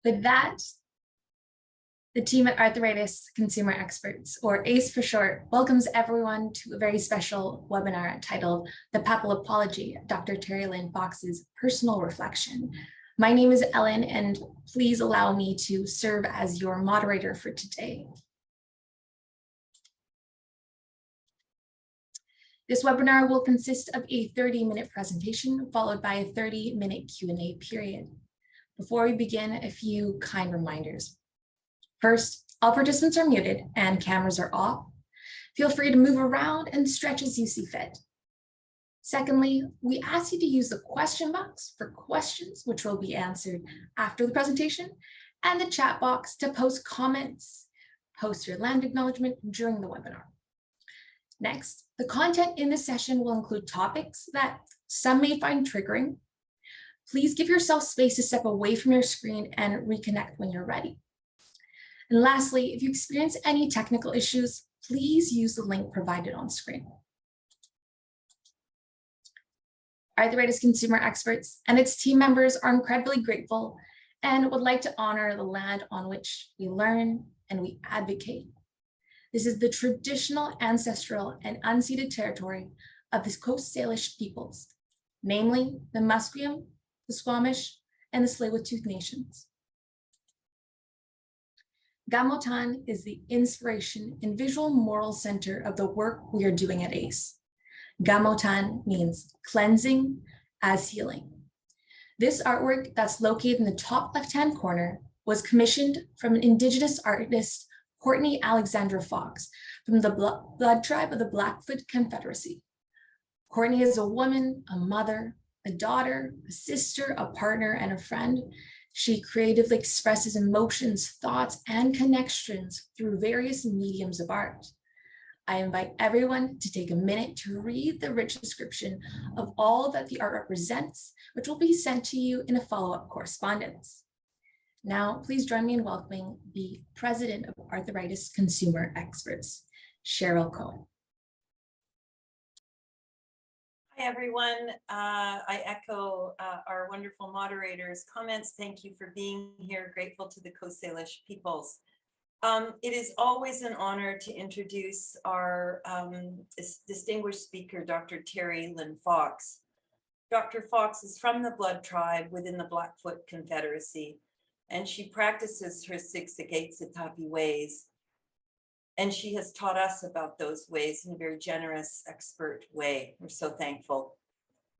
With that, the team at Arthritis Consumer Experts, or ACE for short, welcomes everyone to a very special webinar titled The Papal Apology, Dr. Terri-Lyn Fox's Personal Reflection. My name is Ellen, and please allow me to serve as your moderator for today. This webinar will consist of a 30-minute presentation followed by a 30-minute Q&A period. Before we begin, a few kind reminders. First, all participants are muted and cameras are off. Feel free to move around and stretch as you see fit. Secondly, we ask you to use the question box for questions, which will be answered after the presentation, and the chat box to post comments, post your land acknowledgement during the webinar. Next, the content in this session will include topics that some may find triggering. Please give yourself space to step away from your screen and reconnect when you're ready. And lastly, if you experience any technical issues, please use the link provided on screen. Arthritis Consumer Experts and its team members are incredibly grateful and would like to honor the land on which we learn and we advocate. This is the traditional, ancestral, and unceded territory of the Coast Salish peoples, namely the Musqueam, the Squamish, and the Tsleil-Waututh nations. Gamotan is the inspiration and visual moral center of the work we are doing at ACE. Gamotan means cleansing as healing. This artwork that's located in the top left-hand corner was commissioned from an Indigenous artist, Courtney Alexandra Fox, from the blood tribe of the Blackfoot Confederacy. Courtney is a woman, a mother, a daughter, a sister, a partner, and a friend. She creatively expresses emotions, thoughts, and connections through various mediums of art. I invite everyone to take a minute to read the rich description of all that the art represents, which will be sent to you in a follow-up correspondence. Now, please join me in welcoming the president of Arthritis Consumer Experts, Cheryl Cohen. Hi, everyone. I echo our wonderful moderators' comments. Thank you for being here. Grateful to the Coast Salish peoples. It is always an honor to introduce our distinguished speaker, Dr. Terri-Lyn Fox. Dr. Fox is from the Blood tribe within the Blackfoot Confederacy, and she practices her Siksikaitsitapi ways. And she has taught us about those ways in a very generous, expert way. We're so thankful.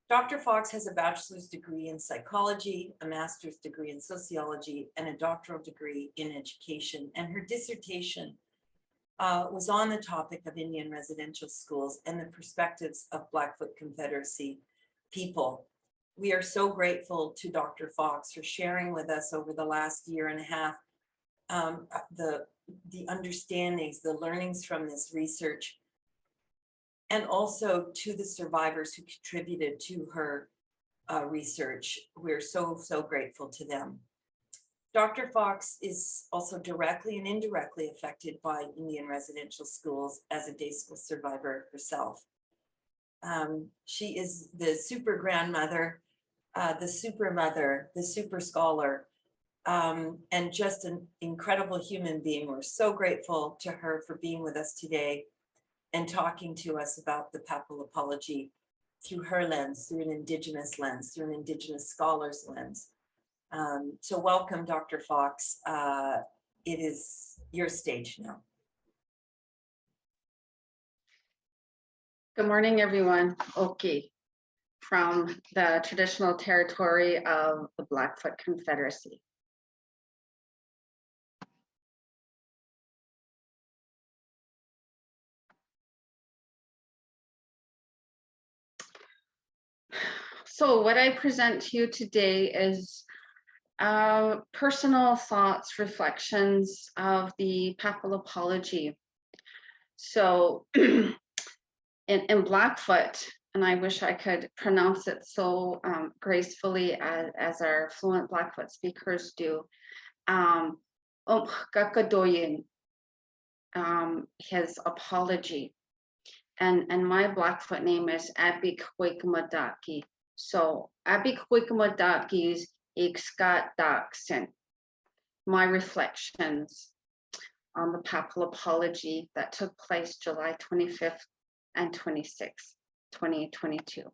Dr. Fox has a bachelor's degree in psychology, a master's degree in sociology, and a doctoral degree in education. And her dissertation was on the topic of Indian residential schools and the perspectives of Blackfoot Confederacy people. We are so grateful to Dr. Fox for sharing with us over the last year and a half the understandings, the learnings from this research, and also to the survivors who contributed to her research. We're so, so grateful to them. Dr. Fox is also directly and indirectly affected by Indian residential schools as a day school survivor herself. She is the super grandmother, the super mother, the super scholar, and just an incredible human being. We're so grateful to her for being with us today and talking to us about the Papal Apology through her lens, through an Indigenous lens, through an Indigenous scholar's lens. So welcome, Dr. Fox. It is your stage now. Good morning, everyone. Okay, from the traditional territory of the Blackfoot Confederacy. So what I present to you today is personal thoughts, reflections of the Papal Apology. So in Blackfoot, and I wish I could pronounce it so gracefully as our fluent Blackfoot speakers do, his apology. And my Blackfoot name is So Abik Wikmadaki is Ikskat Daksin. my reflections on the Papal apology that took place July 25th and 26th, 2022.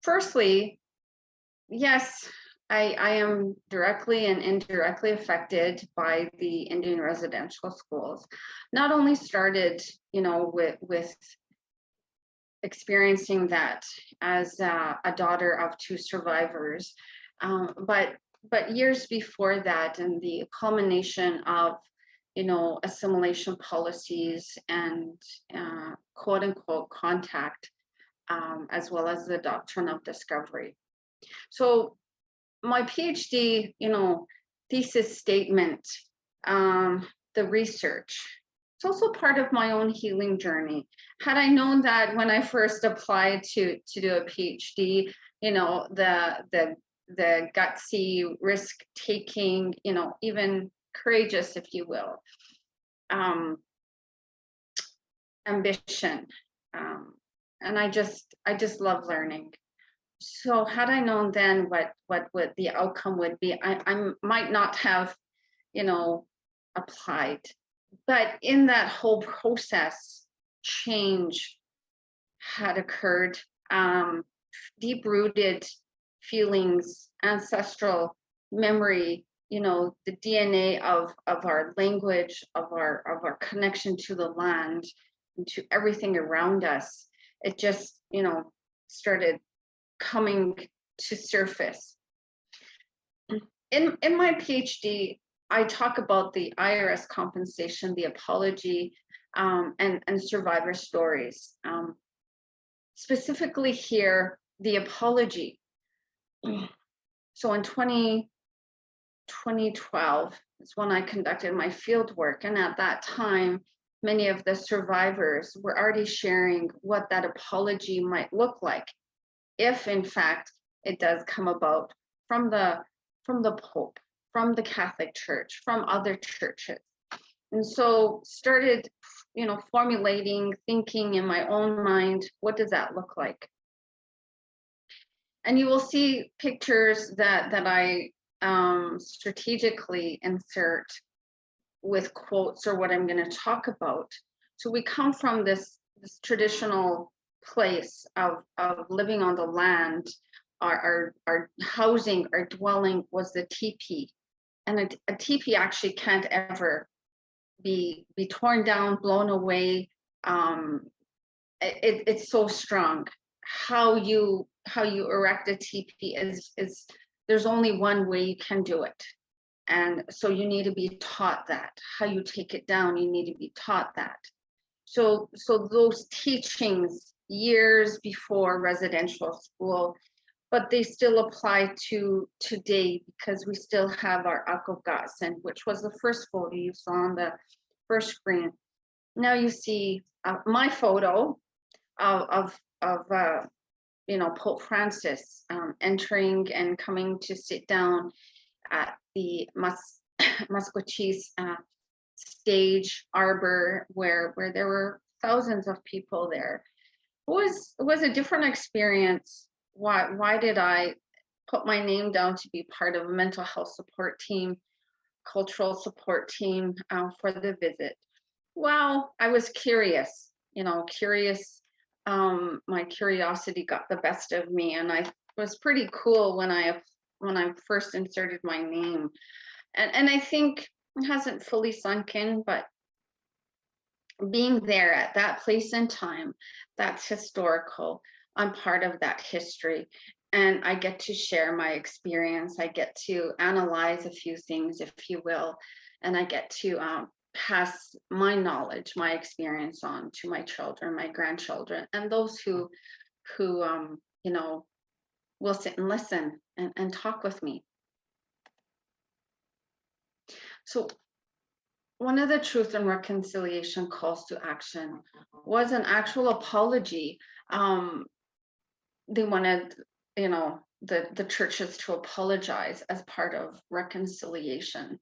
Firstly, yes, I am directly and indirectly affected by the Indian residential schools. Not only started, with experiencing that as a daughter of two survivors, but years before that, and the culmination of, assimilation policies and quote unquote contact, as well as the doctrine of discovery. So my PhD, thesis statement, the research, it's also part of my own healing journey. Had I known that when I first applied to do a PhD, the gutsy risk taking, even courageous, if you will, ambition, and I just love learning. So had I known then what the outcome would be, I might not have, applied. But in that whole process, change had occurred, deep-rooted feelings, ancestral memory, the DNA of our language, of our connection to the land, and to everything around us. It just, started coming to surface. In my PhD, I talk about the IRS compensation, the apology, and survivor stories. Specifically here, the apology. So in 2012 is when I conducted my field work, and at that time, many of the survivors were already sharing what that apology might look like, if in fact it does come about from the Pope, from the Catholic Church, from other churches. And so started, formulating, thinking in my own mind, what does that look like? And you will see pictures that I strategically insert with quotes or what I'm going to talk about. So we come from this traditional place of living on the land. Our housing, our dwelling was the teepee, and a teepee actually can't ever be torn down, blown away. It's so strong. How you erect a teepee is there's only one way you can do it, and so you need to be taught that. How you take it down, you need to be taught that. So those teachings years before residential school, but they still apply to today, because we still have our Akoggasen, which was the first photo you saw on the first screen. Now you see my photo of Pope Francis entering and coming to sit down at the Musqueam stage arbor, where there were thousands of people there. It was a different experience. Why did I put my name down to be part of a mental health support team, cultural support team for the visit? Well, I was curious, my curiosity got the best of me, and I was pretty cool when I first inserted my name. And I think it hasn't fully sunk in, but being there at that place and time, that's historical. I'm part of that history, and I get to share my experience. I get to analyze a few things, if you will, and I get to pass my knowledge, my experience on to my children, my grandchildren, and those who will sit and listen and talk with me. So one of the Truth and Reconciliation calls to action was an actual apology. They wanted, the churches to apologize as part of reconciliation.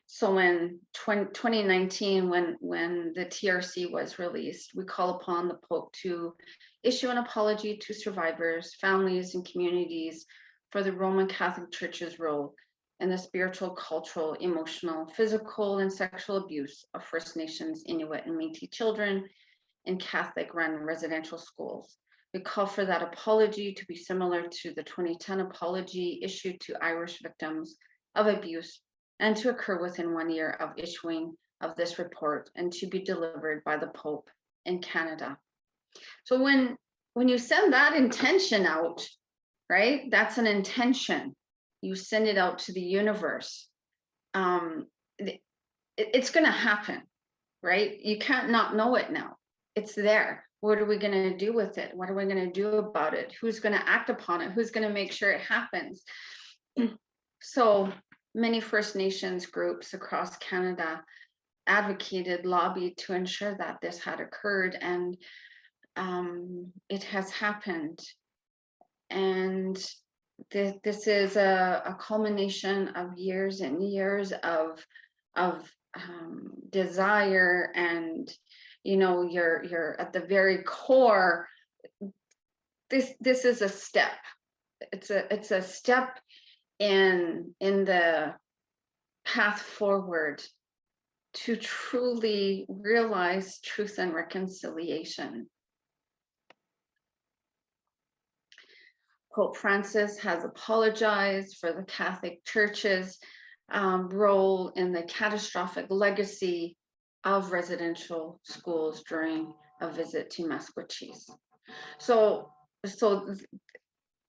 So in 2019, when the TRC was released, we call upon the Pope to, issue an apology to survivors, families, and communities for the Roman Catholic Church's role in the spiritual, cultural, emotional, physical, and sexual abuse of First Nations, Inuit, and Métis children in Catholic-run residential schools. We call for that apology to be similar to the 2010 apology issued to Irish victims of abuse, and to occur within 1 year of issuing of this report, and to be delivered by the Pope in Canada. So when you send that intention out, right, that's an intention. You send it out to the universe. It's going to happen, right? You can't not know it now. It's there. What are we going to do with it? What are we going to do about it? Who's going to act upon it? Who's going to make sure it happens? So many First Nations groups across Canada advocated, lobbied to ensure that this had occurred, and it has happened. And this is a culmination of years and years of desire, and you're at the very core. This is a step. It's a step in the path forward to truly realize truth and reconciliation. Pope Francis has apologized for the Catholic Church's role in the catastrophic legacy of residential schools during a visit to Maskwacis. So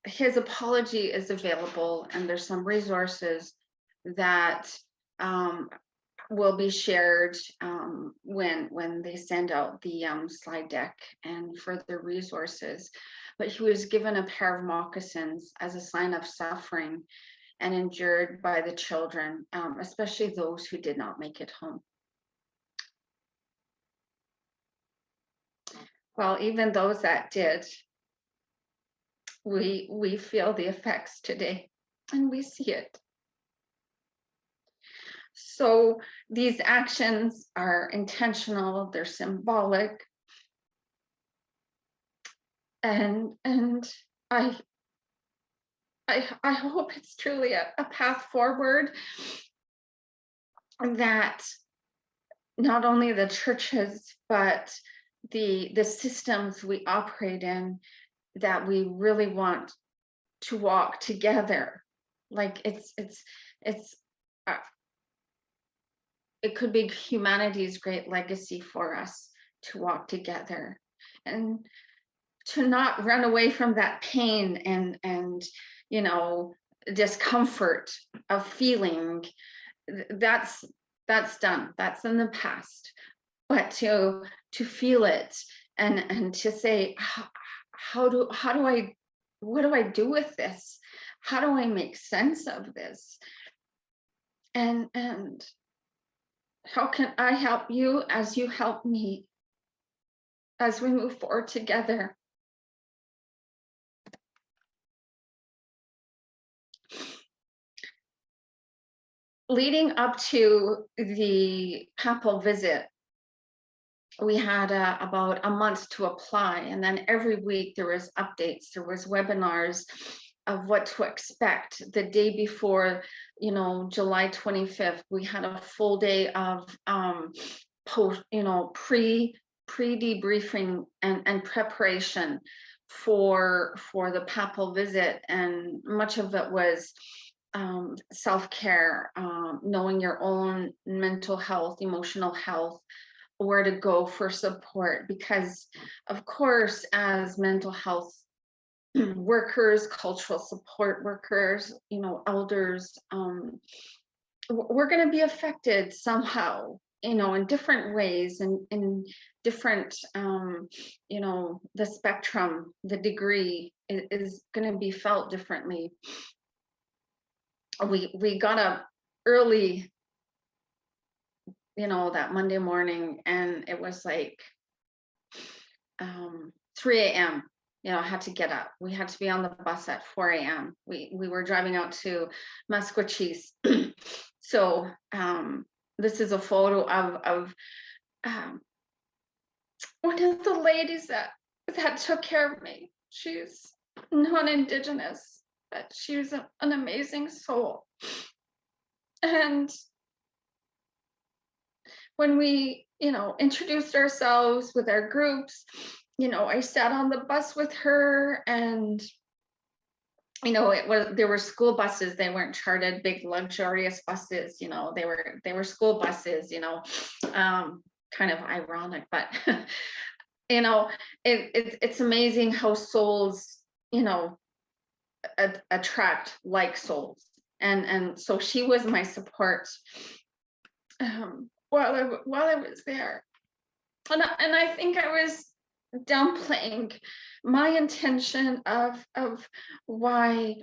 his apology is available, and there's some resources that will be shared when they send out the slide deck and further resources. But he was given a pair of moccasins as a sign of suffering and endured by the children, especially those who did not make it home. Well, even those that did, we feel the effects today, and we see it. So these actions are intentional, they're symbolic, and I hope it's truly a path forward, that not only the churches, but the systems we operate in, that we really want to walk together. Like it could be humanity's great legacy for us to walk together and to not run away from that pain and discomfort of feeling. That's done, that's in the past. But to feel it and to say, what do I do with this? How do I make sense of this? And how can I help you as you help me as we move forward together? Leading up to the Papal visit, we had about a month to apply, and then every week there was updates, there was webinars of what to expect. The day before, July 25th, we had a full day of pre-debriefing and preparation for the Papal visit, and much of it was self-care, knowing your own mental health, emotional health, where to go for support, because of course, as mental health workers, cultural support workers, elders, we're going to be affected somehow, in different ways, and in different, the spectrum, the degree is going to be felt differently. We got up early, that Monday morning, and it was like 3 a.m. I had to get up. We had to be on the bus at 4 a.m. We were driving out to Maskwacis. So this is a photo of one of the ladies that that took care of me. She's non-Indigenous, but she was an amazing soul. And when we, introduced ourselves with our groups, I sat on the bus with her, and there were school buses. They weren't chartered big luxurious buses, they were school buses, kind of ironic, but it's amazing how souls, attract like souls. And so she was my support while I was there. And I think I was downplaying my intention of why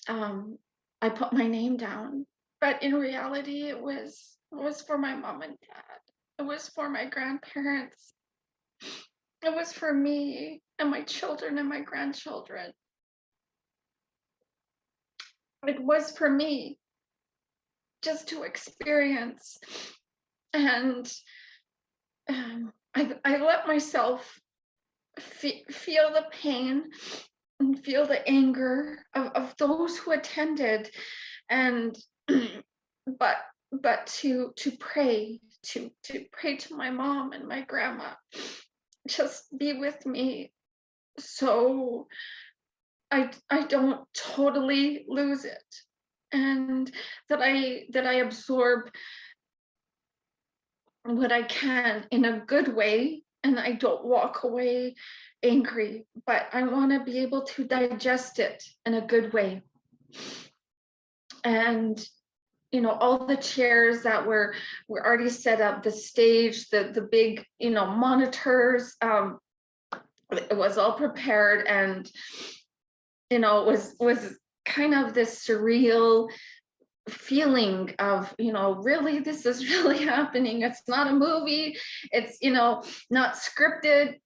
I put my name down. But in reality, it was for my mom and dad. It was for my grandparents. It was for me and my children and my grandchildren. It was for me just to experience. And I let myself feel the pain and feel the anger of those who attended, and but to pray to my mom and my grandma, just be with me, so I don't totally lose it, and that I absorb what I can in a good way, and I don't walk away angry, but I want to be able to digest it in a good way. And all the chairs that were already set up, the stage, the big monitors, it was all prepared, and it was kind of this surreal feeling of really, this is really happening. It's not a movie, it's not scripted.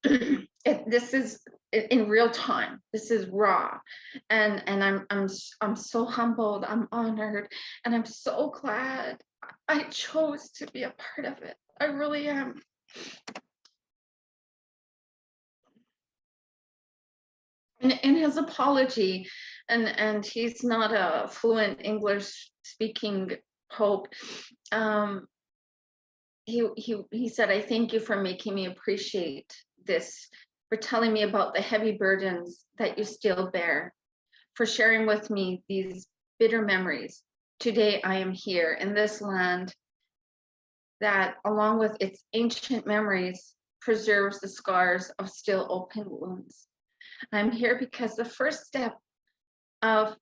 This is in real time. This is raw, and I'm so humbled, I'm honored, and I'm so glad I chose to be a part of it. I really am. In his apology, and he's not a fluent English speaking Pope, he said, "I thank you for making me appreciate this, for telling me about the heavy burdens that you still bear, for sharing with me these bitter memories. Today I am here in this land that, along with its ancient memories, preserves the scars of still open wounds. I'm here because the first step of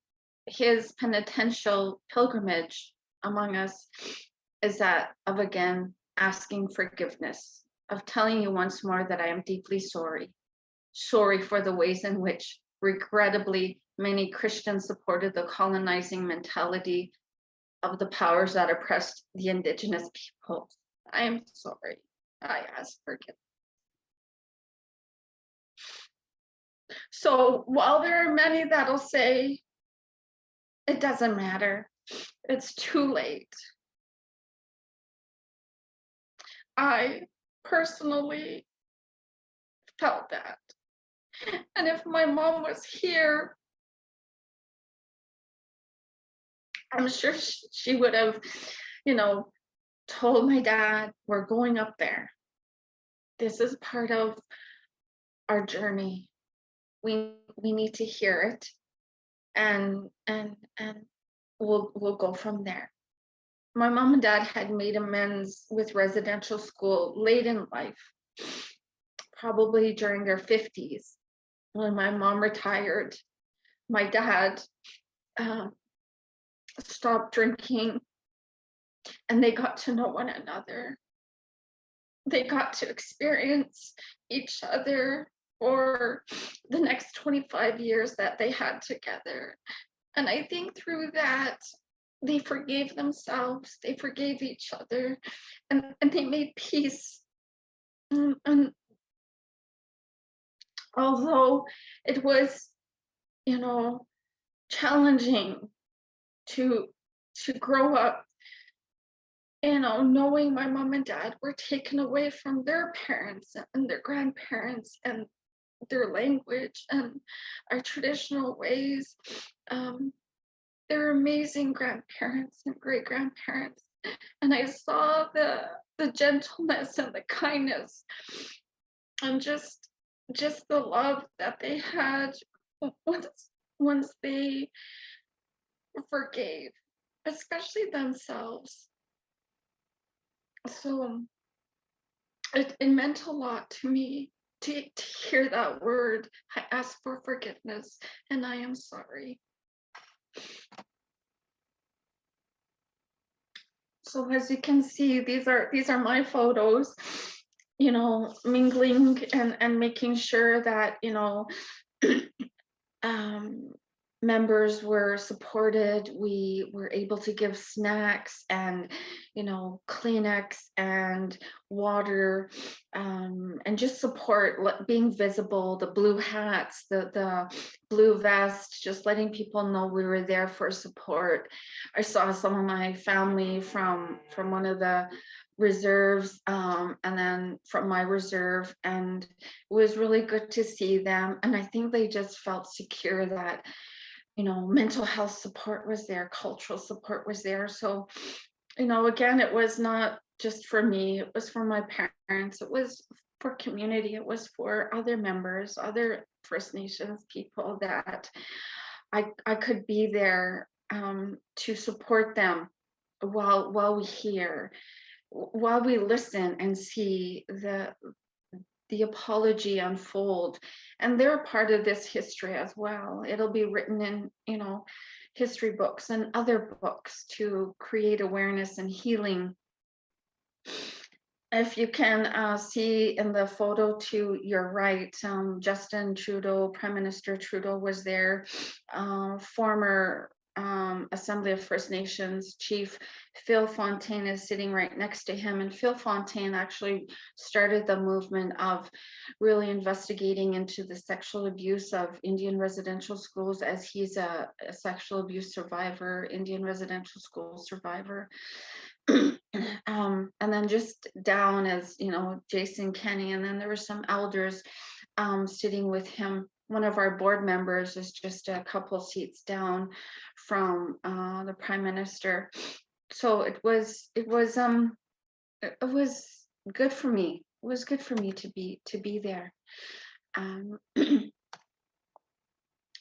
his penitential pilgrimage among us is that of again asking forgiveness, of telling you once more that I am deeply sorry for the ways in which, regrettably, many Christians supported the colonizing mentality of the powers that oppressed the Indigenous peoples. I am sorry. I ask forgiveness." So while there are many that'll say, it doesn't matter, it's too late, I personally felt that. And if my mom was here, I'm sure she would have, told my dad, we're going up there. This is part of our journey. We need to hear it, and we'll go from there. My mom and dad had made amends with residential school late in life, probably during their 50s. When my mom retired, my dad stopped drinking, and they got to know one another. They got to experience each other for the next 25 years that they had together. And I think through that, they forgave themselves, they forgave each other, and they made peace. And although it was, challenging to grow up, knowing my mom and dad were taken away from their parents and their grandparents, and their language and our traditional ways. They're amazing grandparents and great grandparents. And I saw the gentleness and the kindness and just the love that they had once they forgave, especially themselves. So it meant a lot to me to hear that word. I ask for forgiveness and I am sorry. So as you can see, these are my photos, you know, mingling and making sure that, you know, members were supported. We were able to give snacks and, you know, Kleenex and water, and just support, being visible, the blue hats, the blue vest, just letting people know we were there for support. I saw some of my family from one of the reserves, and then from my reserve, and it was really good to see them. And I think they just felt secure that, you know, mental health support was there, cultural support was there. So, you know, again, it was not just for me, it was for my parents, it was for community, it was for other members, other First Nations people, that I could be there to support them while we hear, while we listen and see the apology unfold. And they're a part of this history as well. It'll be written in, you know, history books and other books to create awareness and healing. If you can see in the photo to your right, Justin Trudeau, Prime Minister Trudeau was there. Former Assembly of First Nations Chief Phil Fontaine is sitting right next to him. And Phil Fontaine actually started the movement of really investigating into the sexual abuse of Indian residential schools, as he's a sexual abuse survivor, Indian residential school survivor. And then just down, as you know, Jason Kenney, and then there were some elders sitting with him. One of our board members is just a couple seats down from the Prime Minister. So it was good for me. It was good for me to be there.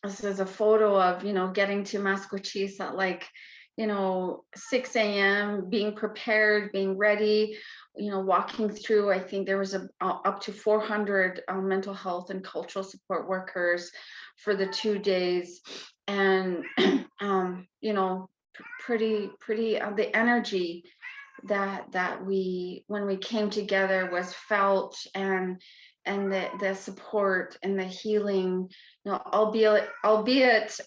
This is a photo of, you know, getting to Masquachis at like, you know, 6 a.m., being prepared, being ready, you know, walking through. I think there was up to 400 mental health and cultural support workers for the 2 days. And, you know, pretty, the energy that we, when we came together, was felt, and the support and the healing, you know, albeit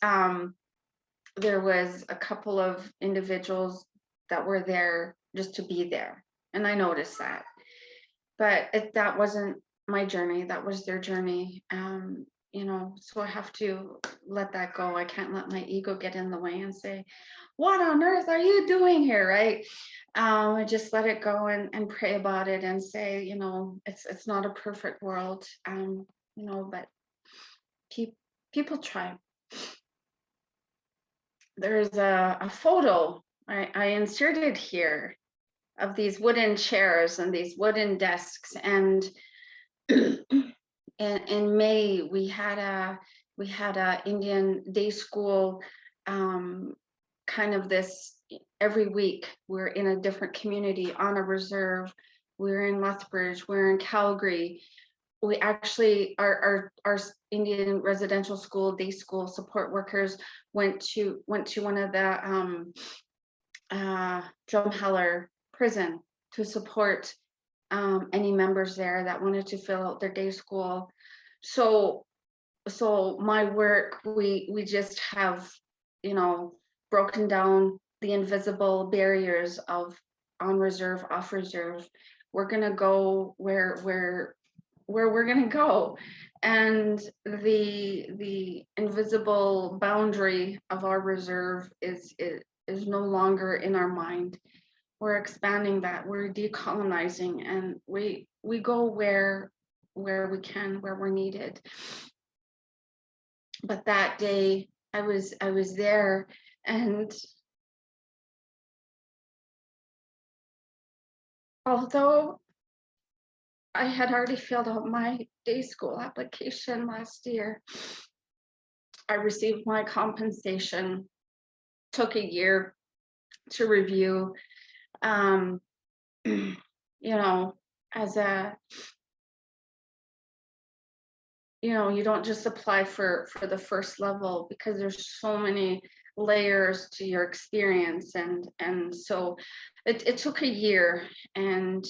there was a couple of individuals that were there just to be there, and I noticed that, but that wasn't my journey, that was their journey. You know, so I have to let that go. I can't let my ego get in the way and say, what on earth are you doing here, right? I just let it go and pray about it and say, you know, it's not a perfect world, you know, but people try. There's a photo I inserted here of these wooden chairs and these wooden desks, and in May we had a Indian day school, kind of this. Every week we're in a different community on a reserve. We're in Lethbridge, we're in Calgary. We actually, our Indian residential school, day school support workers went to one of the Drumheller prison to support any members there that wanted to fill out their day school. So my work, we just have, you know, broken down the invisible barriers of on reserve, off reserve. We're gonna go where we're gonna go, and the invisible boundary of our reserve is no longer in our mind. We're expanding that. We're decolonizing, and we go where where we can, where we're needed. But that day I was there, and although I had already filled out my day school application last year, I received my compensation, took a year to review. You know, as a, you know, you don't just apply for the first level, because there's so many layers to your experience, and so it took a year. And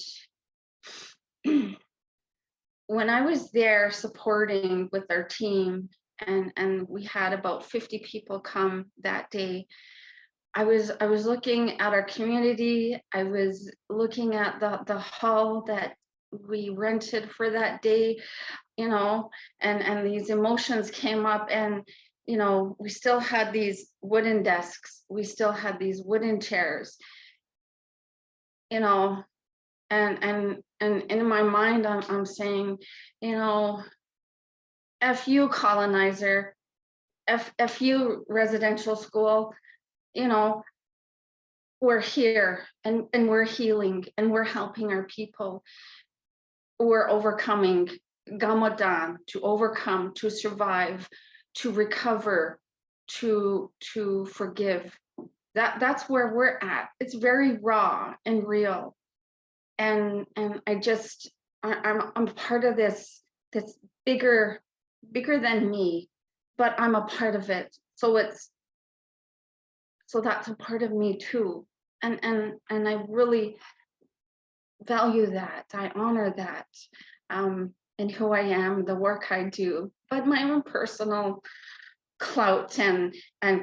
when I was there supporting with our team, and we had about 50 people come that day, I was looking at our community. I was looking at the hall that we rented for that day, you know, and these emotions came up. And you know, we still had these wooden desks, we still had these wooden chairs, you know, and in my mind I'm saying, you know, F you colonizer, F you residential school, you know, we're here, and we're healing, and we're helping our people. We're overcoming Gamodan, to overcome, to survive, to recover, to forgive. That's where we're at. It's very raw and real. And I'm part of this bigger than me, but I'm a part of it. So that's a part of me too. And I really value that. I honor that, in who I am, the work I do, but my own personal clout and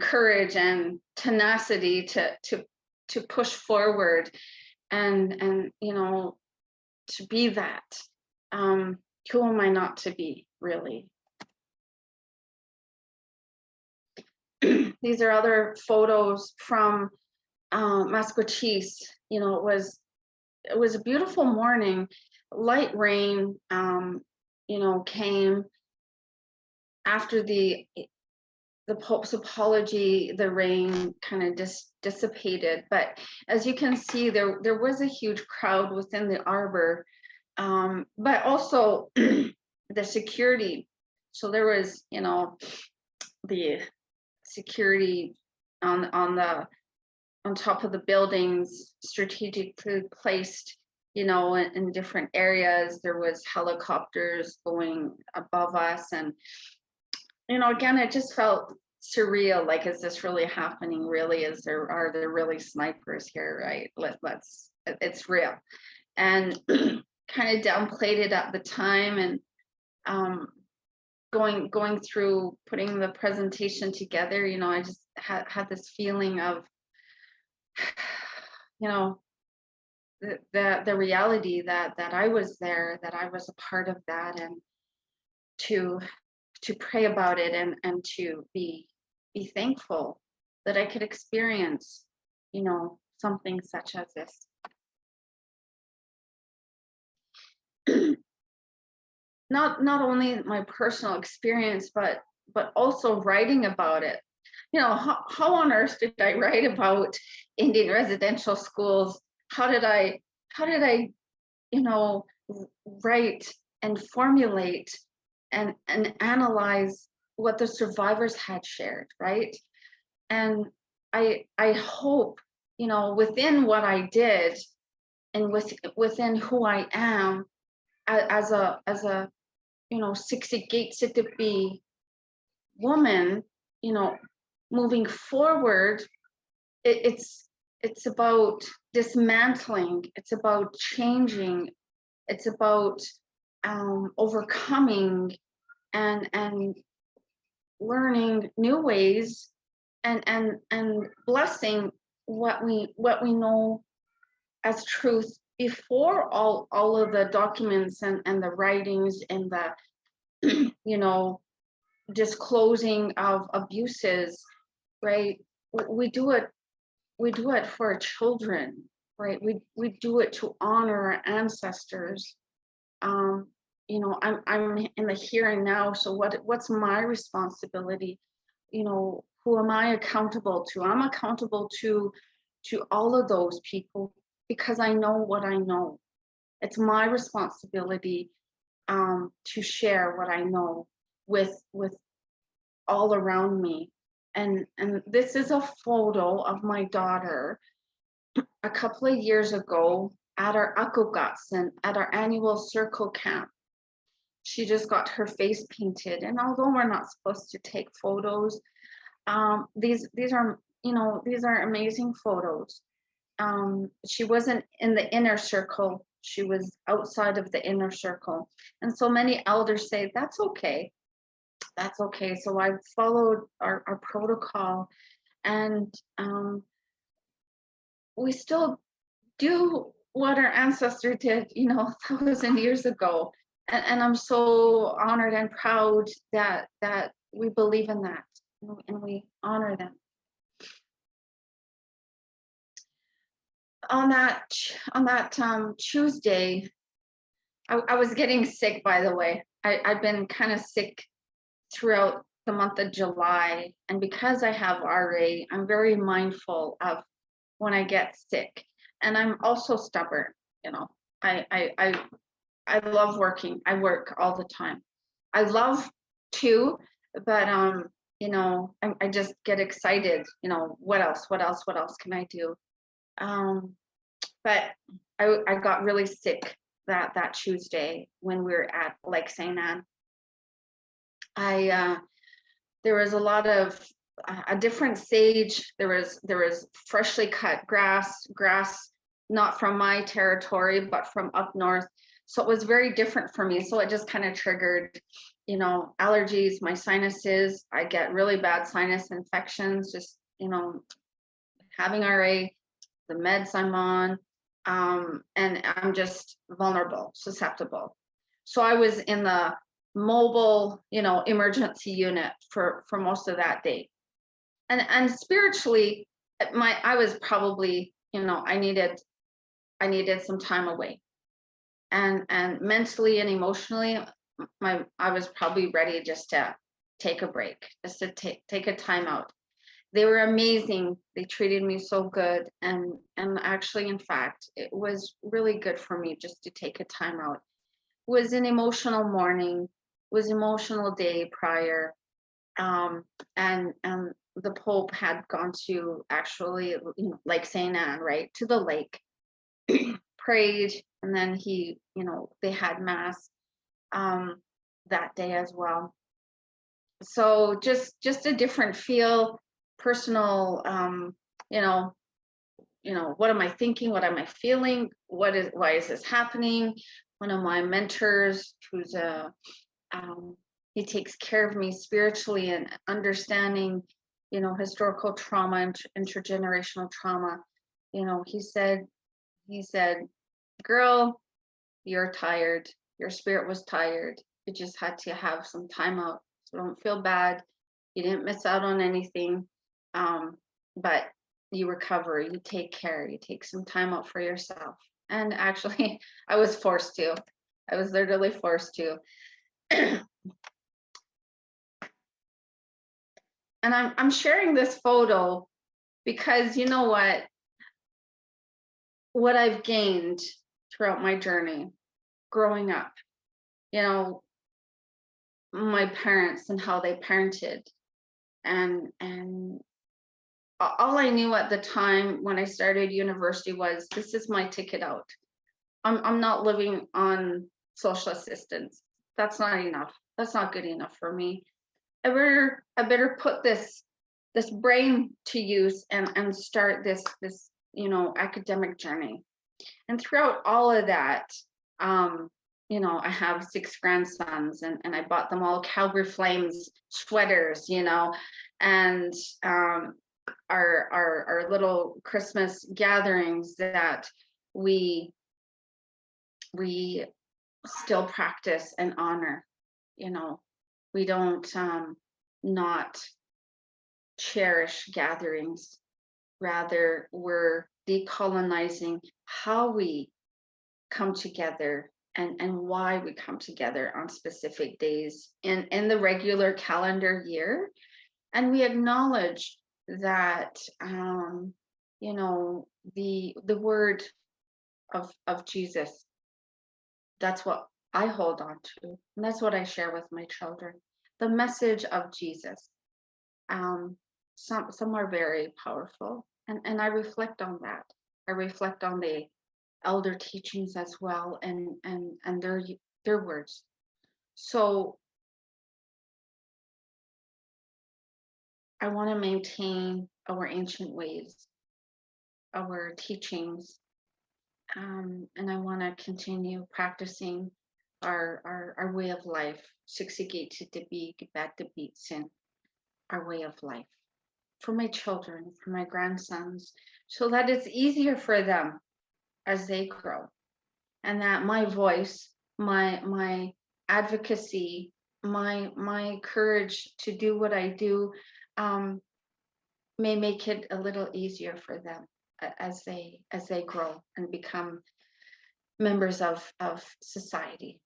courage and tenacity to push forward, and you know, to be that. Who am I not to be, really? These are other photos from Masquachis. You know, it was a beautiful morning. Light rain, you know, came after the Pope's apology. The rain kind of dissipated, but as you can see, there was a huge crowd within the arbor, but also the security. So there was, you know, the security on top of the buildings, strategically placed, you know, in different areas. There was helicopters going above us, and you know, again, it just felt surreal. Like, is this really happening? Really, are there really snipers here? Right? It's real. And kind of downplayed it at the time, and going through putting the presentation together, you know, I just had this feeling of, you know, the reality that I was there, that I was a part of that, and to pray about it, and to be thankful that I could experience, you know, something such as this. Not only my personal experience, but also writing about it. You know, how on earth did I write about Indian residential schools? How did I, you know, write and formulate and analyze what the survivors had shared, right? And I hope, you know, within what I did, and within who I am as a you know, 60 woman, you know, moving forward, it's about dismantling, it's about changing, it's about overcoming, and learning new ways, and blessing what we know as truth before all of the documents and the writings and the you know, disclosing of abuses, right? We do it for our children, right? We do it to honor our ancestors, I'm in the here and now. So what's my responsibility? Who am I accountable to? I'm accountable to all of those people because I know what I know. It's my responsibility to share what I know with all around me. And this is a photo of my daughter a couple of years ago at our Akogutsen, at our annual circle camp. She just got her face painted, and although we're not supposed to take photos, these are amazing photos. She wasn't in the inner circle, she was outside of the inner circle, and so many elders say that's okay. So I followed our protocol, and we still do what our ancestors did 1,000 years ago. And I'm so honored and proud that we believe in that, and we honor them. On that Tuesday, I was getting sick, by the way. I've been kind of sick throughout the month of July, and because I have RA, I'm very mindful of when I get sick, and I'm also stubborn. I love working. I work all the time. I love to, but I just get excited. What else can I do? But I got really sick that Tuesday when we were at Lake St. Anne. There was a lot of a different sage. There was freshly cut grass not from my territory, but from up north. So it was very different for me. So it just kind of triggered, allergies, my sinuses. I get really bad sinus infections, just, having RA, the meds I'm on, and I'm just vulnerable, susceptible. So I was in the mobile, emergency unit for most of that day. And spiritually, I was probably, I needed some time away. And mentally and emotionally, I was probably ready just to take a break, just to take a time out. They were amazing. They treated me so good. And actually, in fact, it was really good for me just to take a time out. It was an emotional morning, was emotional day prior. And the Pope had gone to actually, Lake St. Anne, right, to the lake, prayed, and then they had mass that day as well. So just a different feel, personal, what am I thinking? What am I feeling? Why is this happening? One of my mentors, who's he takes care of me spiritually and understanding, historical trauma and intergenerational trauma. He said, girl, you're tired. Your spirit was tired. You just had to have some time out. So don't feel bad. You didn't miss out on anything. But you recover, you take care, you take some time out for yourself. And actually, I was forced to. I was literally forced to. And I'm sharing this photo because you know what I've gained throughout my journey growing up, my parents and how they parented, and all I knew at the time when I started university was, this is my ticket out. I'm not living on social assistance. That's not enough. That's not good enough for me. I better put this brain to use and start this academic journey. And throughout all of that, I have 6 grandsons, and I bought them all Calgary Flames sweaters, and our little Christmas gatherings that we still practice and honor. We don't not cherish gatherings. Rather, we're decolonizing how we come together and why we come together on specific days in the regular calendar year. And we acknowledge that, you know, the word of Jesus, that's what I hold on to. And that's what I share with my children. The message of Jesus. Some are very powerful, and I reflect on that. I reflect on the elder teachings as well, and their words. So I want to maintain our ancient ways, our teachings, and I want to continue practicing our way of life. Siksigit Sitabi Gibat Dabit Sin, our way of life, for my children, for my grandsons, so that it's easier for them as they grow, and that my voice, my advocacy, my courage to do what I do, may make it a little easier for them as they grow and become members of society.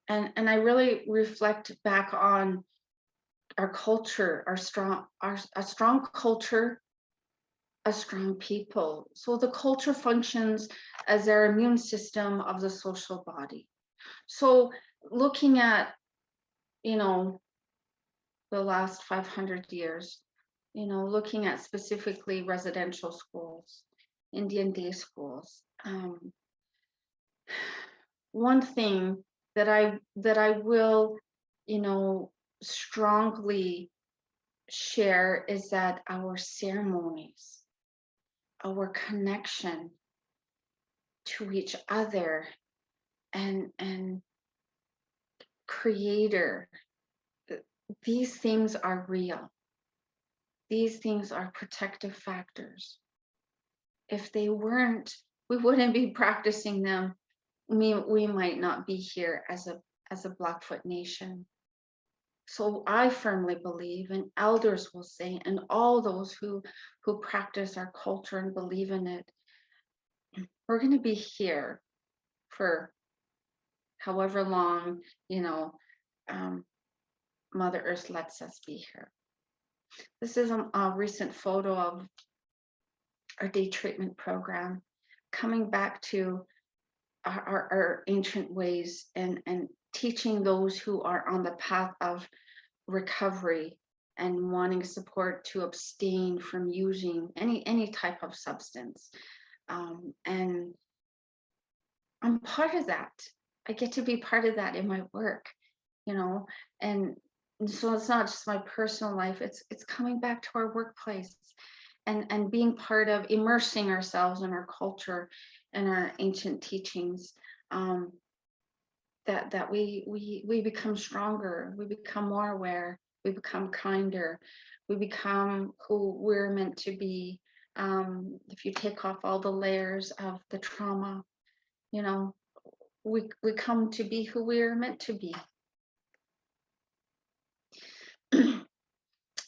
And I really reflect back on our culture, a strong culture, a strong people. So the culture functions as their immune system of the social body. So looking at, you know, the last 500 years, you know, looking at specifically residential schools, Indian day schools. One thing that I will, you know, strongly share is that our ceremonies, our connection to each other and creator, these things are real. These things are protective factors. If they weren't, we wouldn't be practicing them. We might not be here as a Blackfoot nation. So I firmly believe, and elders will say, and all those who practice our culture and believe in it, we're going to be here for however long, you know, Mother Earth lets us be here. This is a recent photo of our day treatment program, coming back to our ancient ways and teaching those who are on the path of recovery and wanting support to abstain from using any type of substance. And I'm part of that. I get to be part of that in my work, you know, and so it's not just my personal life, it's coming back to our workplace and being part of immersing ourselves in our culture and our ancient teachings, that we become stronger, we become more aware, we become kinder, we become who we're meant to be. If you take off all the layers of the trauma, you know, we come to be who we're meant to be.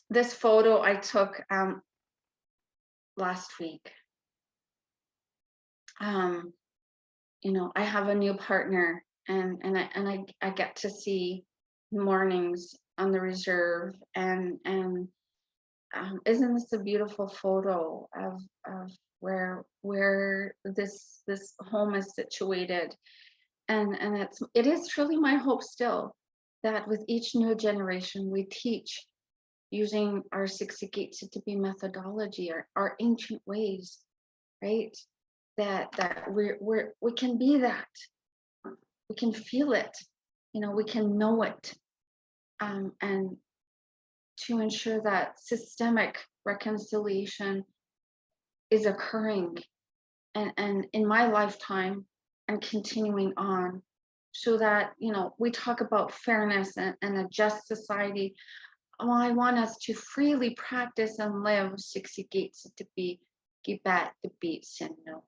This photo I took last week. You know, I have a new partner, and I get to see mornings on the reserve, and isn't this a beautiful photo of where this home is situated, and it is truly my hope still that with each new generation we teach using our Siksigit Sitabi methodology, our ancient ways, right? That we can be that, we can feel it, you know, we can know it, and to ensure that systemic reconciliation is occurring and in my lifetime and continuing on, so that, you know, we talk about fairness and a just society. Well, I want us to freely practice and live Siksigit Sitabi Gibat Dabit Sinno,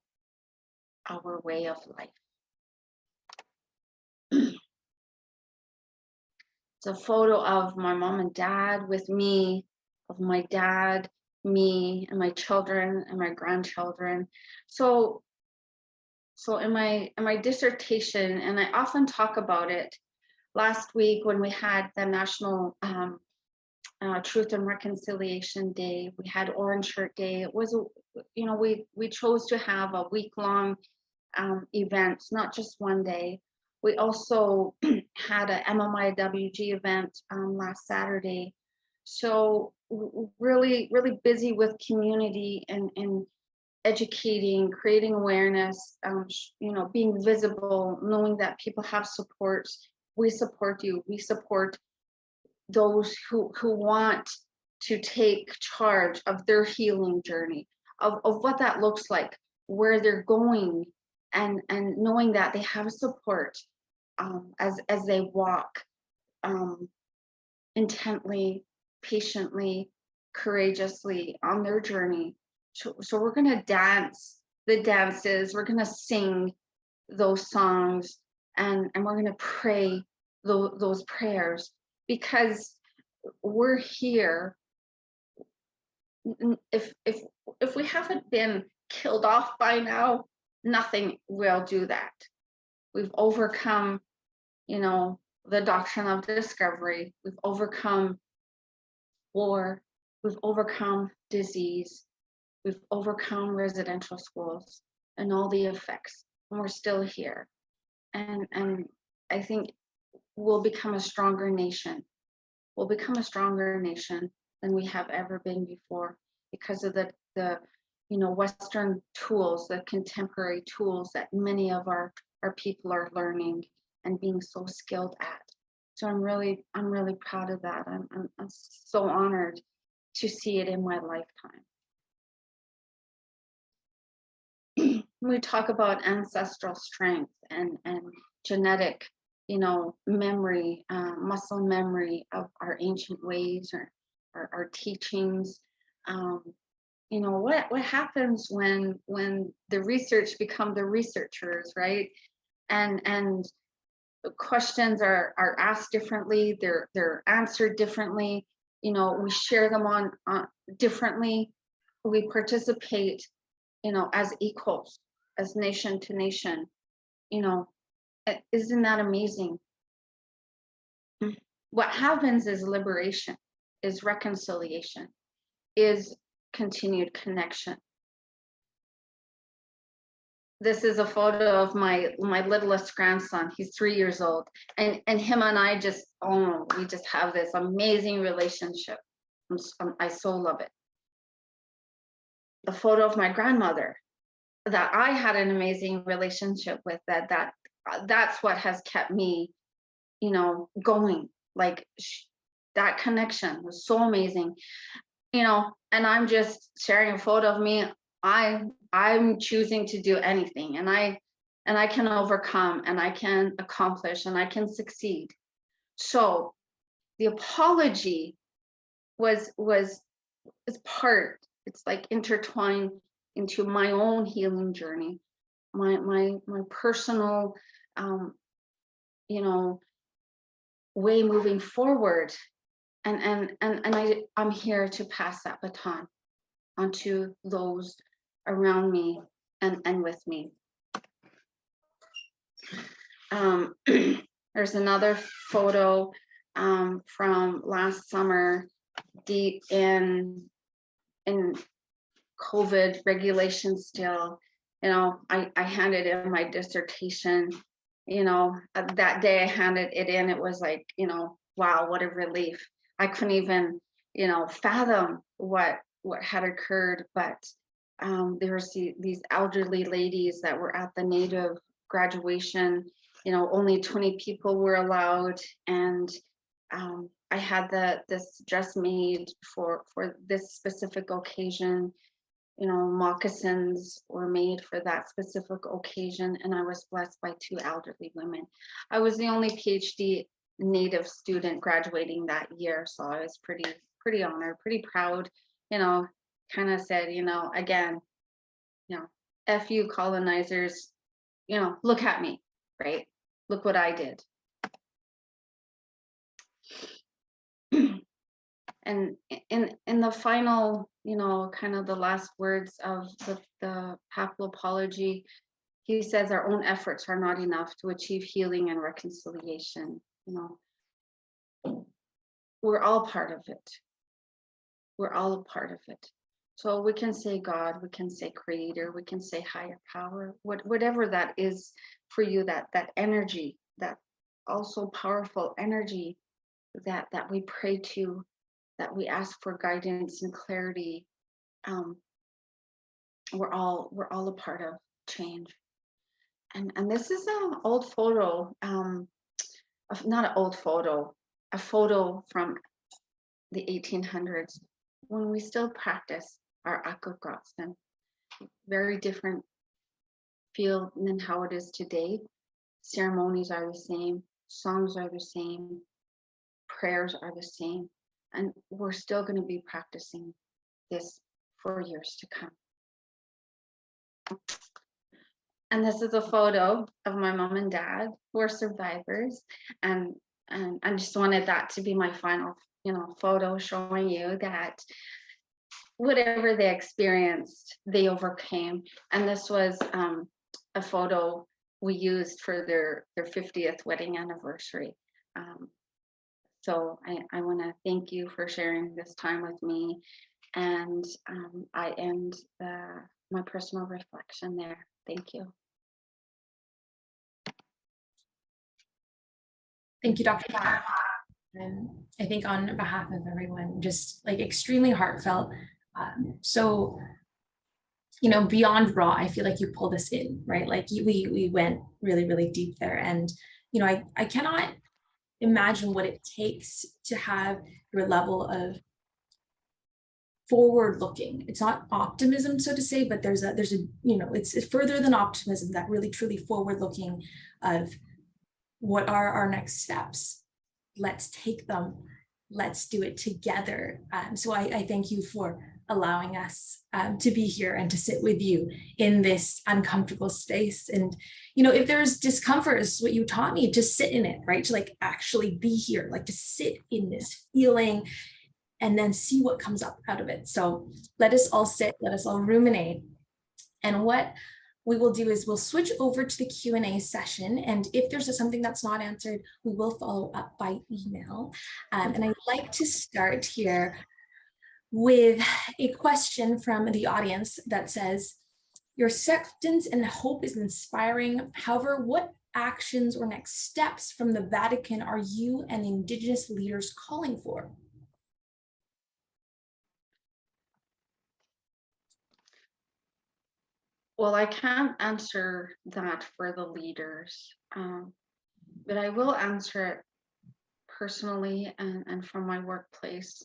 our way of life. It's a photo of my mom and dad with me, of my dad me and my children and my grandchildren. So in my dissertation, and I often talk about it, last week when we had the National Truth and Reconciliation Day, we had Orange Shirt Day. It was, you know, we chose to have a week-long event, not just one day. We also had a MMIWG event last Saturday. So really busy with community and educating, creating awareness, you know, being visible, knowing that people have support. We support you. We support those who want to take charge of their healing journey, of what that looks like, where they're going, and knowing that they have support as they walk intently, patiently, courageously on their journey. So we're going to dance the dances, we're going to sing those songs, and we're going to pray those prayers, because we're here. If we haven't been killed off by now, nothing will do that. We've overcome, you know, the doctrine of discovery. We've overcome war. We've overcome disease. We've overcome residential schools and all the effects, and we're still here. And I think we'll become a stronger nation. We'll become a stronger nation than we have ever been before, because of the you know, Western tools, the contemporary tools that many of our people are learning and being so skilled at. So I'm really proud of that. I'm so honored to see it in my lifetime. We talk about ancestral strength and genetic, you know, memory, muscle memory of our ancient ways or our teachings. You know, what happens when the research become the researchers, right? And questions are asked differently, they're answered differently. You know, we share them on differently. We participate, you know, as equals, as nation to nation. You know, isn't that amazing? What happens is liberation, is reconciliation, is continued connection. This is a photo of my littlest grandson. He's 3 years old, and him and I just, oh, we just have this amazing relationship. I so love it. The photo of my grandmother, that I had an amazing relationship with, that's what has kept me, you know, going. Like that connection was so amazing, you know. And I'm just sharing a photo of me. I'm choosing to do anything, and I can overcome, and I can accomplish, and I can succeed. So the apology was part, it's like intertwined into my own healing journey, my personal you know, way moving forward. And I'm here to pass that baton onto those around me and with me. There's another photo from last summer, deep in COVID regulations still. You know, I handed in my dissertation, you know, that day I handed it in, it was like, you know, wow, what a relief. I couldn't even, you know, fathom what had occurred, but there was these elderly ladies that were at the Native graduation. You know, only 20 people were allowed, and I had this dress made for this specific occasion. You know, moccasins were made for that specific occasion, and I was blessed by 2 elderly women. I was the only PhD Native student graduating that year, so I was pretty honored, pretty proud. You know, kind of said, you know, again, you know, F you colonizers, you know, look at me, right? Look what I did. and in the final, kind of the last words of the Papal apology, he says our own efforts are not enough to achieve healing and reconciliation. We're all part of it. We're all a part of it. So we can say God, we can say creator, we can say higher power, whatever that is for you, that energy, that also powerful energy that we pray to, that we ask for guidance and clarity. We're all a part of change. And this is an old photo, not an old photo, a photo from the 1800s when we still practice our akkogatsen. Very different feel than how it is today. Ceremonies are the same, songs are the same, prayers are the same, and we're still going to be practicing this for years to come. And this is a photo of my mom and dad, who are survivors, and I just wanted that to be my final, photo, showing you that whatever they experienced, they overcame. And this was a photo we used for their 50th wedding anniversary. So I want to thank you for sharing this time with me, and I end my personal reflection there. Thank you. Thank you, Dr. Pat. And I think on behalf of everyone, just like extremely heartfelt. So, beyond raw, I feel like you pulled us in, right? Like we went really, really deep there. And, I cannot imagine what it takes to have your level of forward looking. It's not optimism, so to say, but there's a, it's further than optimism, that really truly forward looking of what are our next steps. Let's take them. Let's do it together. So I thank you for allowing us to be here and to sit with you in this uncomfortable space. And, if there's discomfort, is what you taught me, to sit in it, right? To like actually be here, like to sit in this feeling and then see what comes up out of it. So let us all sit, let us all ruminate. And what we will do is we'll switch over to the Q&A session. And if there's something that's not answered, we will follow up by email. And I'd like to start here with a question from the audience that says, your acceptance and hope is inspiring. However, what actions or next steps from the Vatican are you and Indigenous leaders calling for? Well, I can't answer that for the leaders, but I will answer it personally and from my workplace.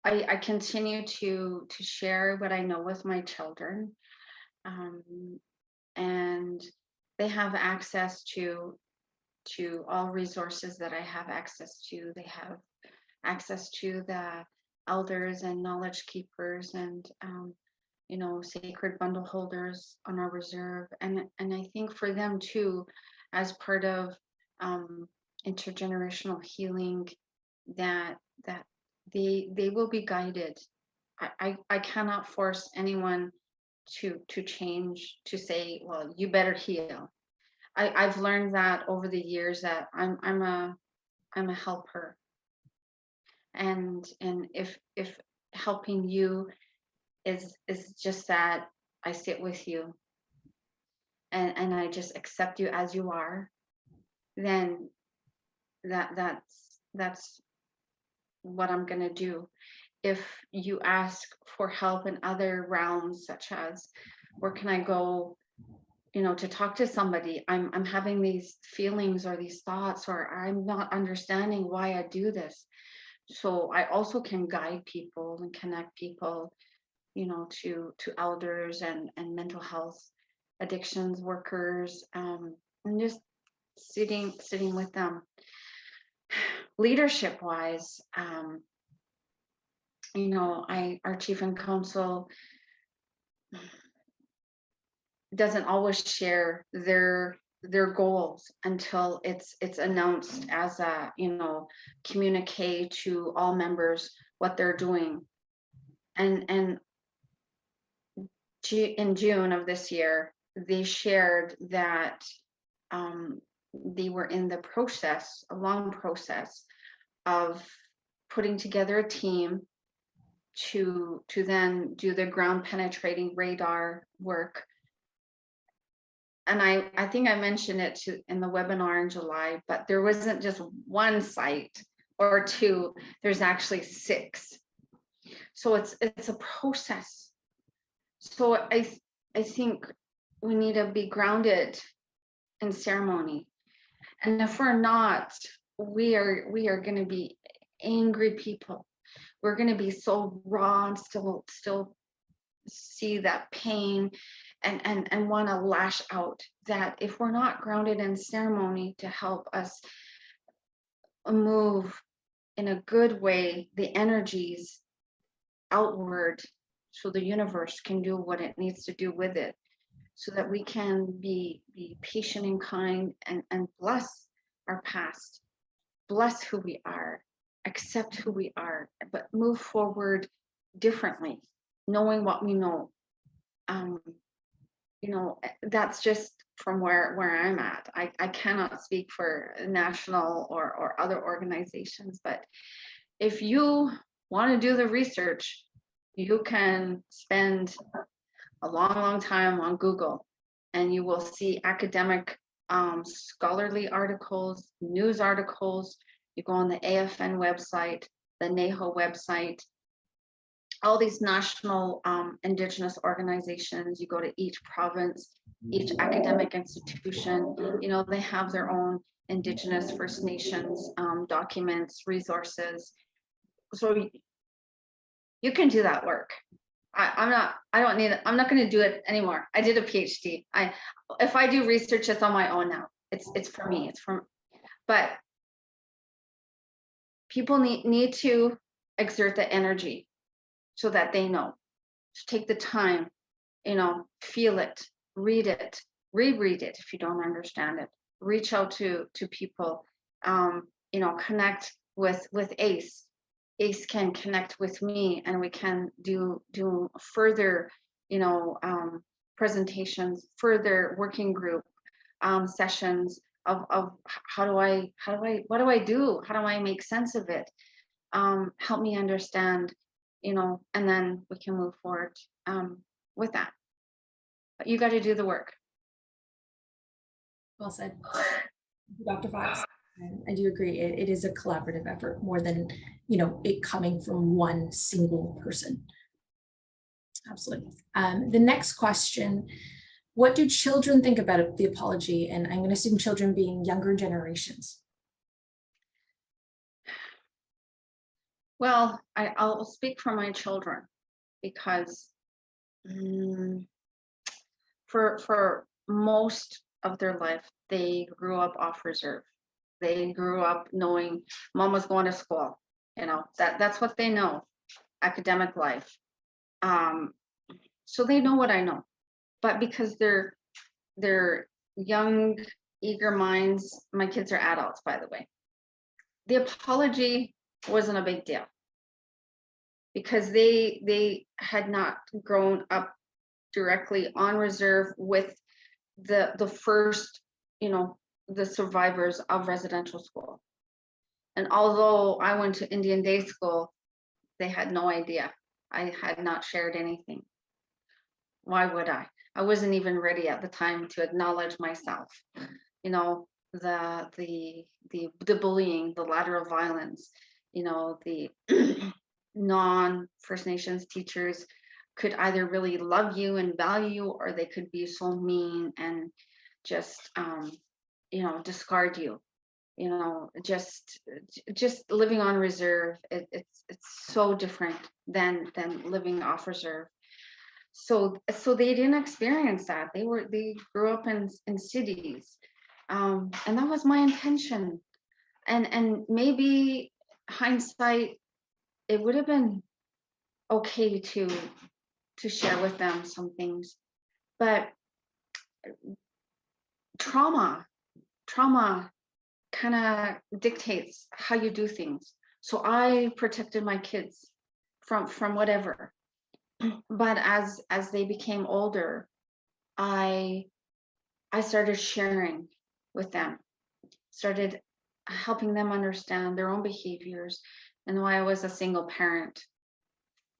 I continue to share what I know with my children, and they have access to all resources that I have access to. They have access to the elders and knowledge keepers and sacred bundle holders on our reserve, and I think for them too, as part of intergenerational healing, that they will be guided. I cannot force anyone to change, to say, well, you better heal. I've learned that over the years, that I'm a helper, and if helping you is just that I sit with you and I just accept you as you are, then that's what I'm gonna do. If you ask for help in other realms, such as where can I go, to talk to somebody, I'm having these feelings or these thoughts, or I'm not understanding why I do this. So I also can guide people and connect people, to elders and mental health addictions workers, and just sitting with them. Leadership wise, our chief and council doesn't always share their their goals until it's announced as a, communique to all members what they're doing. And in June of this year, they shared that they were in the process, a long process of putting together a team to then do the ground penetrating radar work. And I think I mentioned it in the webinar in July, but there wasn't just one site or two, there's actually 6. So it's a process. So I think we need to be grounded in ceremony. And if we're not, we are going to be angry people. We're going to be so raw and still see that pain and want to lash out. That if we're not grounded in ceremony to help us move in a good way, the energies outward, so the universe can do what it needs to do with it, so that we can be patient and kind and bless our past, bless who we are, accept who we are, but move forward differently, knowing what we know. That's just from where I'm at. I cannot speak for national or other organizations, but if you want to do the research, you can spend a long time on Google, and you will see academic scholarly articles, news articles. You go on the AFN website, the NAHO website, all these national Indigenous organizations. You go to each province, each academic institution, they have their own Indigenous First Nations documents, resources. So you can do that work. I'm not going to do it anymore. I did a PhD. If I do research, it's on my own now. It's for me. But people need to exert the energy so that they know. To take the time, feel it, read it, reread it if you don't understand it. Reach out to people, connect with ACE. ACE can connect with me, and we can do further, presentations, further working group sessions of what do I do? How do I make sense of it? Help me understand, and then we can move forward with that. But you got to do the work. Well said, Dr. Fox. I do agree. It is a collaborative effort more than, it coming from one single person. Absolutely. The next question, what do children think about the apology? And I'm going to assume children being younger generations. Well, I'll speak for my children, because for most of their life, they grew up off reserve. They grew up knowing mom was going to school. That's what they know, academic life. So they know what I know, but because they're young, eager minds. My kids are adults, by the way. The apology wasn't a big deal, because they had not grown up directly on reserve with the first, the survivors of residential school. And although I went to Indian day school, they had no idea. I had not shared anything. Why would I? I wasn't even ready at the time to acknowledge myself. The bullying, the lateral violence, the non-First Nations teachers could either really love you and value you, or they could be so mean and just discard you. Just living on reserve, it's so different than living off reserve. So they didn't experience that. They grew up in cities, and that was my intention. And maybe hindsight, it would have been okay to share with them some things, but trauma kind of dictates how you do things. So I protected my kids from whatever. But as they became older, I started sharing with them, started helping them understand their own behaviors and why I was a single parent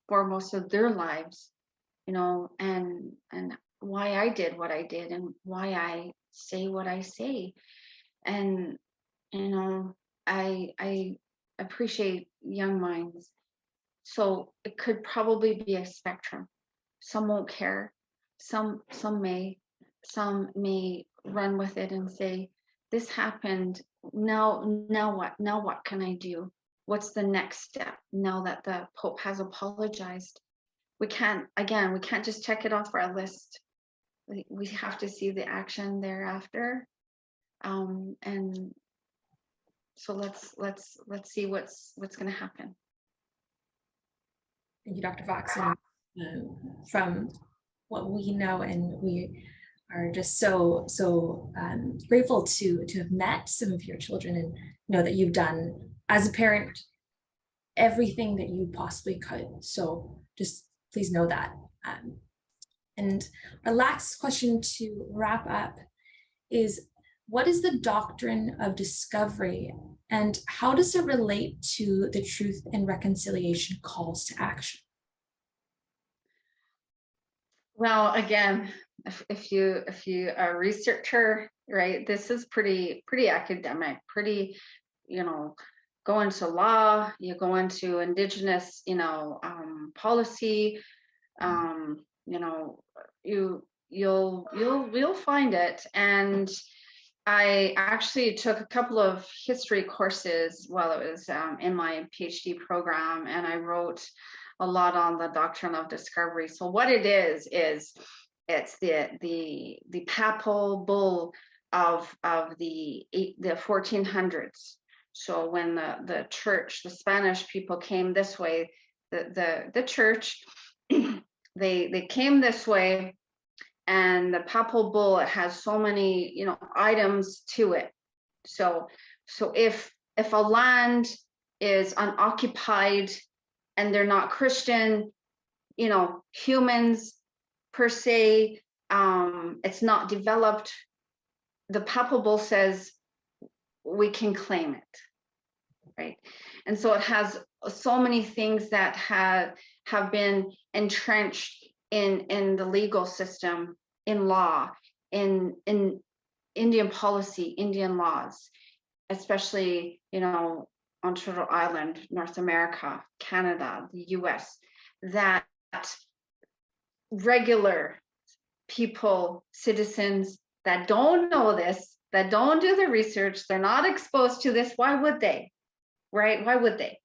for most of their lives, you know, and why I did what I did and why I say what I say. And, you know, I appreciate young minds. So it could probably be a spectrum. Some won't care. Some may run with it and say, this happened. Now what? Now what can I do? What's the next step now that the Pope has apologized? We can't just check it off our list. We have to see the action thereafter. And so let's see what's going to happen. Thank you, Dr. Fox. And from what we know, and we are just so grateful to have met some of your children and know that you've done as a parent everything that you possibly could. So just please know that. And our last question to wrap up is, what is the doctrine of discovery and how does it relate to the Truth and Reconciliation calls to action? Well, again, if you are a researcher, right, this is pretty academic, pretty, you know, go into law, you go into Indigenous, you know, policy, you know, you'll find it. And I actually took a couple of history courses while it was in my PhD program, and I wrote a lot on the doctrine of discovery. So what it is it's the Papal bull of the 1400s. So when the church, the Spanish people came this way, the church, they came this way. And the Papal bull, it has so many, you know, items to it. So if a land is unoccupied and they're not Christian, you know, humans per se, it's not developed, the Papal bull says we can claim it, right? And so it has so many things that have been entrenched in the legal system, in law, in Indian policy, Indian laws, especially, you know, on Turtle Island, North America, Canada, the US, that regular people, citizens that don't know this, that don't do the research, they're not exposed to this, why would they, right? Why would they?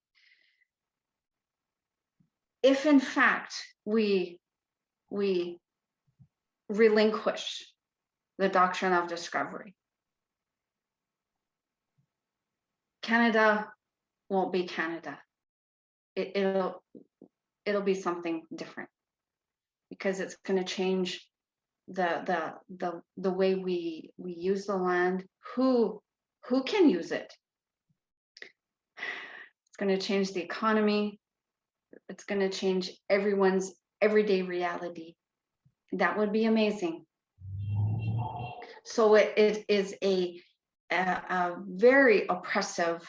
If in fact we relinquish the doctrine of discovery, Canada won't be Canada. It'll be something different, because it's going to change the way we use the land, who can use it. It's going to change the economy. It's going to change everyone's everyday reality. That would be amazing. So it is a very oppressive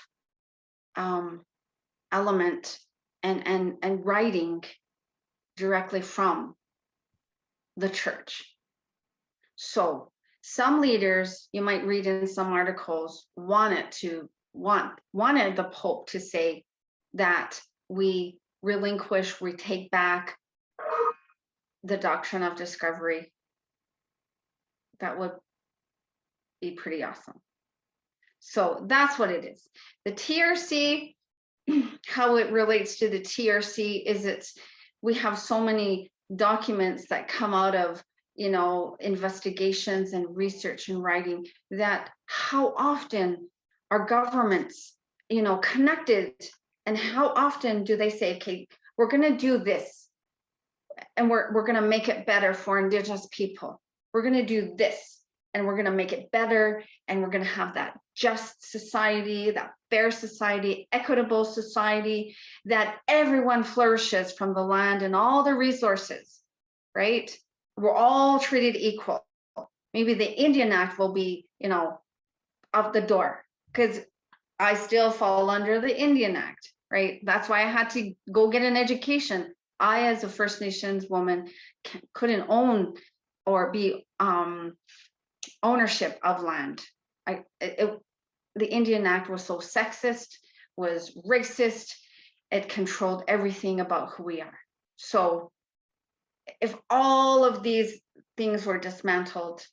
element and writing directly from the church. So some leaders, you might read in some articles, wanted the Pope to say that we relinquish, we take back the doctrine of discovery. That would be pretty awesome. So that's what it is. The TRC, how it relates to the TRC is we have so many documents that come out of, you know, investigations and research and writing, that how often are governments, you know, connected, and how often do they say, okay, we're going to do this and we're going to make it better for Indigenous people. We're going to do this. and we're going to make it better, and we're going to have that just society, that fair society, equitable society, that everyone flourishes from the land and all the resources, right? We're all treated equal. Maybe the Indian Act will be, you know, out the door, because I still fall under the Indian Act, right? That's why I had to go get an education. I, as a First Nations woman, couldn't own or be ownership of land. The Indian Act was so sexist, was racist. It controlled everything about who we are. So if all of these things were dismantled,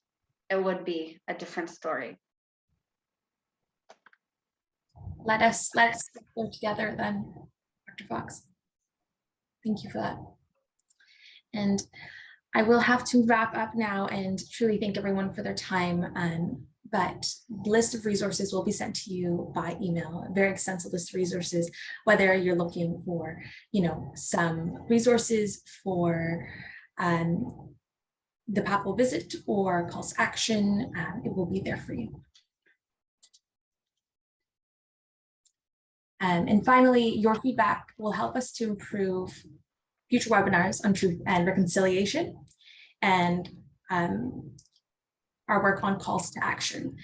it would be a different story. Let's go together then, Dr. Fox. Thank you for that. And I will have to wrap up now and truly thank everyone for their time. But the list of resources will be sent to you by email, a very extensive list of resources, whether you're looking for, you know, some resources for the Papal visit or calls to action, it will be there for you. And finally, your feedback will help us to improve future webinars on truth and reconciliation and our work on calls to action.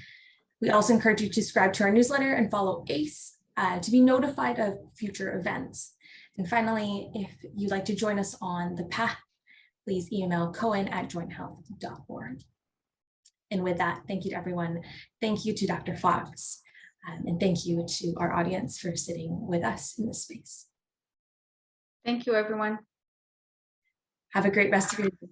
We also encourage you to subscribe to our newsletter and follow ACE to be notified of future events. And finally, if you'd like to join us on the path, please email cohen@jointhealth.org. And with that, thank you to everyone. Thank you to Dr. Fox. And thank you to our audience for sitting with us in this space. Thank you, everyone. Have a great rest of your day.